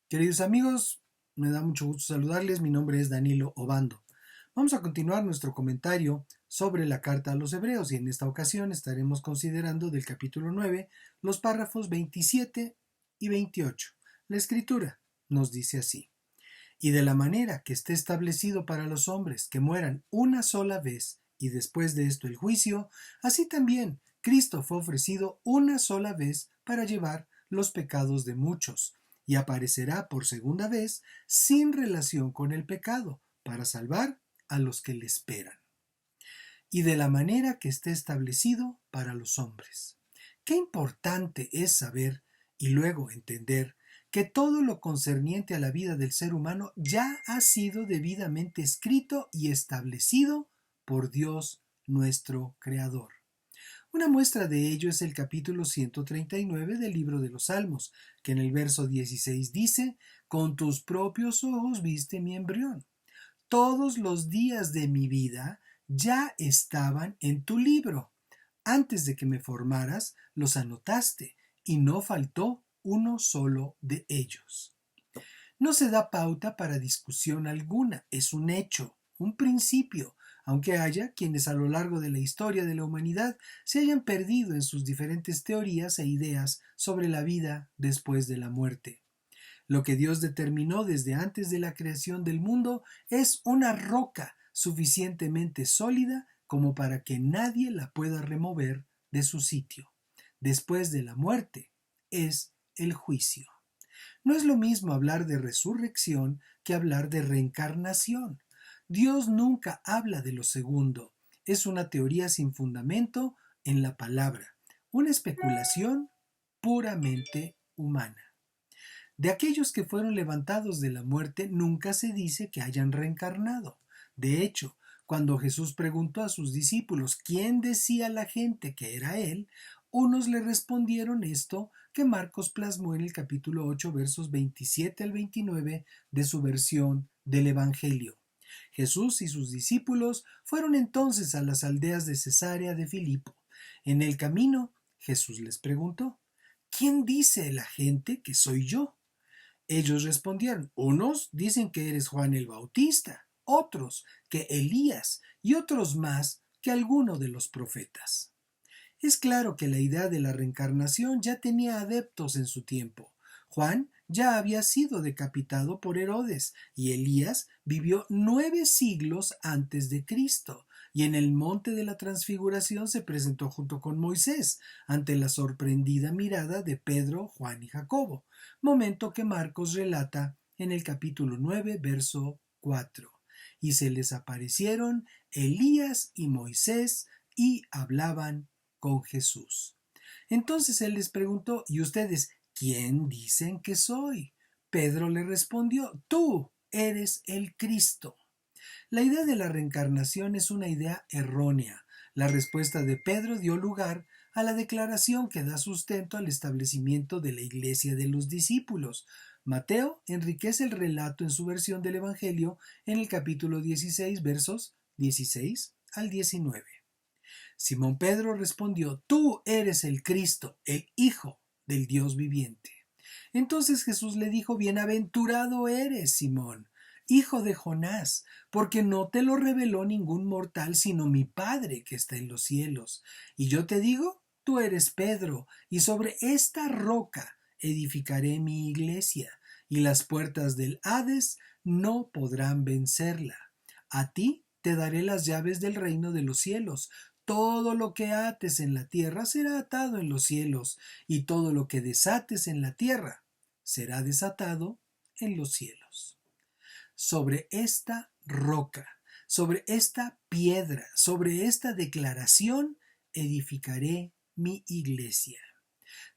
Queridos amigos, me da mucho gusto saludarles. Mi nombre es Danilo Obando. Vamos a continuar nuestro comentario sobre la carta a los Hebreos y en esta ocasión estaremos considerando del capítulo 9 los párrafos 27 y 28. La escritura nos dice así: y de la manera que esté establecido para los hombres que mueran una sola vez y después de esto el juicio, así también Cristo fue ofrecido una sola vez para llevar los pecados de muchos, y aparecerá por segunda vez sin relación con el pecado, para salvar a los que le esperan. Y de la manera que esté establecido para los hombres. Qué importante es saber y luego entender que todo lo concerniente a la vida del ser humano ya ha sido debidamente escrito y establecido por Dios nuestro Creador. Una muestra de ello es el capítulo 139 del libro de los Salmos, que en el verso 16 dice: con tus propios ojos viste mi embrión. Todos los días de mi vida ya estaban en tu libro. Antes de que me formaras, los anotaste, y no faltó uno solo de ellos. No se da pauta para discusión alguna, es un hecho, un principio, aunque haya quienes a lo largo de la historia de la humanidad se hayan perdido en sus diferentes teorías e ideas sobre la vida después de la muerte. Lo que Dios determinó desde antes de la creación del mundo es una roca suficientemente sólida como para que nadie la pueda remover de su sitio. Después de la muerte es el juicio. No es lo mismo hablar de resurrección que hablar de reencarnación. Dios nunca habla de lo segundo. Es una teoría sin fundamento en la palabra, una especulación puramente humana. De aquellos que fueron levantados de la muerte nunca se dice que hayan reencarnado. De hecho, cuando Jesús preguntó a sus discípulos quién decía la gente que era él, unos le respondieron esto que Marcos plasmó en el capítulo 8 versos 27 al 29 de su versión del Evangelio. Jesús y sus discípulos fueron entonces a las aldeas de Cesarea de Filipo. En el camino, Jesús les preguntó: ¿quién dice la gente que soy yo? Ellos respondieron: unos dicen que eres Juan el Bautista, otros que Elías y otros más que alguno de los profetas. Es claro que la idea de la reencarnación ya tenía adeptos en su tiempo. Juan ya había sido decapitado por Herodes y Elías vivió 9 siglos antes de Cristo, y en el monte de la transfiguración se presentó junto con Moisés ante la sorprendida mirada de Pedro, Juan y Jacobo, momento que Marcos relata en el capítulo 9, verso 4. Y se les aparecieron Elías y Moisés y hablaban con Jesús. Entonces él les preguntó: ¿y ustedes quién dicen que soy? Pedro le respondió: tú eres el Cristo. La idea de la reencarnación es una idea errónea. La respuesta de Pedro dio lugar a la declaración que da sustento al establecimiento de la iglesia de los discípulos. Mateo enriquece el relato en su versión del Evangelio en el capítulo 16, versos 16 al 19. Simón Pedro respondió: tú eres el Cristo, el Hijo del Dios viviente. Entonces Jesús le dijo: bienaventurado eres, Simón, hijo de Jonás, porque no te lo reveló ningún mortal sino mi Padre que está en los cielos. Y yo te digo, tú eres Pedro, y sobre esta roca edificaré mi iglesia, y las puertas del Hades no podrán vencerla. A ti te daré las llaves del reino de los cielos. Todo lo que ates en la tierra será atado en los cielos, y todo lo que desates en la tierra será desatado en los cielos. Sobre esta roca, sobre esta piedra, sobre esta declaración, edificaré mi iglesia.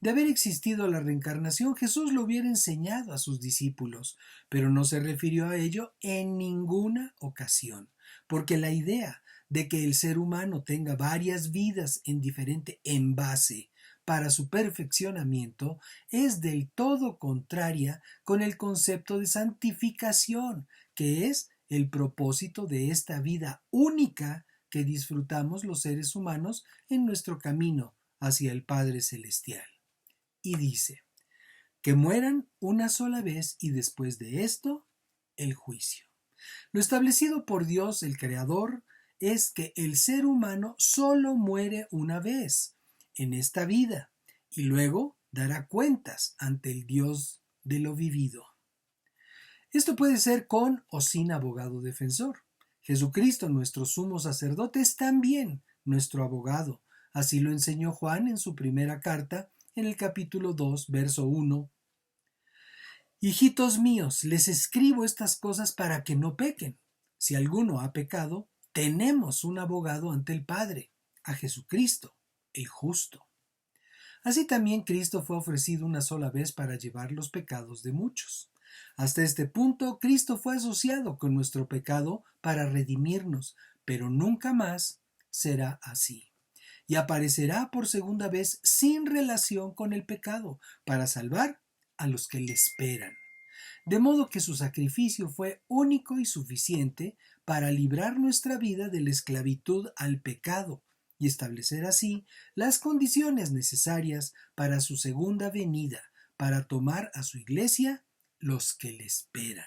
De haber existido la reencarnación, Jesús lo hubiera enseñado a sus discípulos, pero no se refirió a ello en ninguna ocasión, porque la idea de que el ser humano tenga varias vidas en diferente envase para su perfeccionamiento es del todo contraria con el concepto de santificación, que es el propósito de esta vida única que disfrutamos los seres humanos en nuestro camino hacia el Padre Celestial. Y dice: que mueran una sola vez y después de esto, el juicio. Lo establecido por Dios, el Creador, es que el ser humano solo muere una vez en esta vida y luego dará cuentas ante el Dios de lo vivido. Esto puede ser con o sin abogado defensor. Jesucristo, nuestro sumo sacerdote, es también nuestro abogado. Así lo enseñó Juan en su primera carta, en el capítulo 2, verso 1. Hijitos míos, les escribo estas cosas para que no pequen. Si alguno ha pecado, tenemos un abogado ante el Padre, a Jesucristo, el justo. Así también Cristo fue ofrecido una sola vez para llevar los pecados de muchos. Hasta este punto, Cristo fue asociado con nuestro pecado para redimirnos, pero nunca más será así. Y aparecerá por segunda vez sin relación con el pecado, para salvar a los que le esperan. De modo que su sacrificio fue único y suficiente para librar nuestra vida de la esclavitud al pecado y establecer así las condiciones necesarias para su segunda venida, para tomar a su iglesia los que le esperan.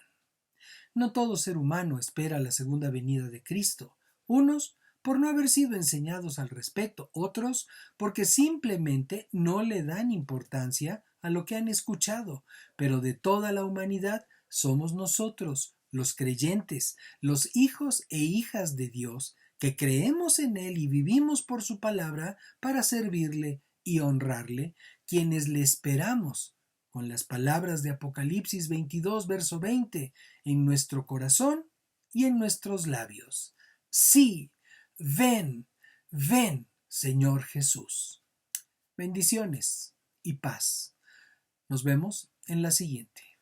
No todo ser humano espera la segunda venida de Cristo. Unos por no haber sido enseñados al respecto, otros porque simplemente no le dan importancia a lo que han escuchado, pero de toda la humanidad somos nosotros, los creyentes, los hijos e hijas de Dios, que creemos en Él y vivimos por su palabra para servirle y honrarle, quienes le esperamos, con las palabras de Apocalipsis 22, verso 20, en nuestro corazón y en nuestros labios. Sí, ven, ven, Señor Jesús. Bendiciones y paz. Nos vemos en la siguiente.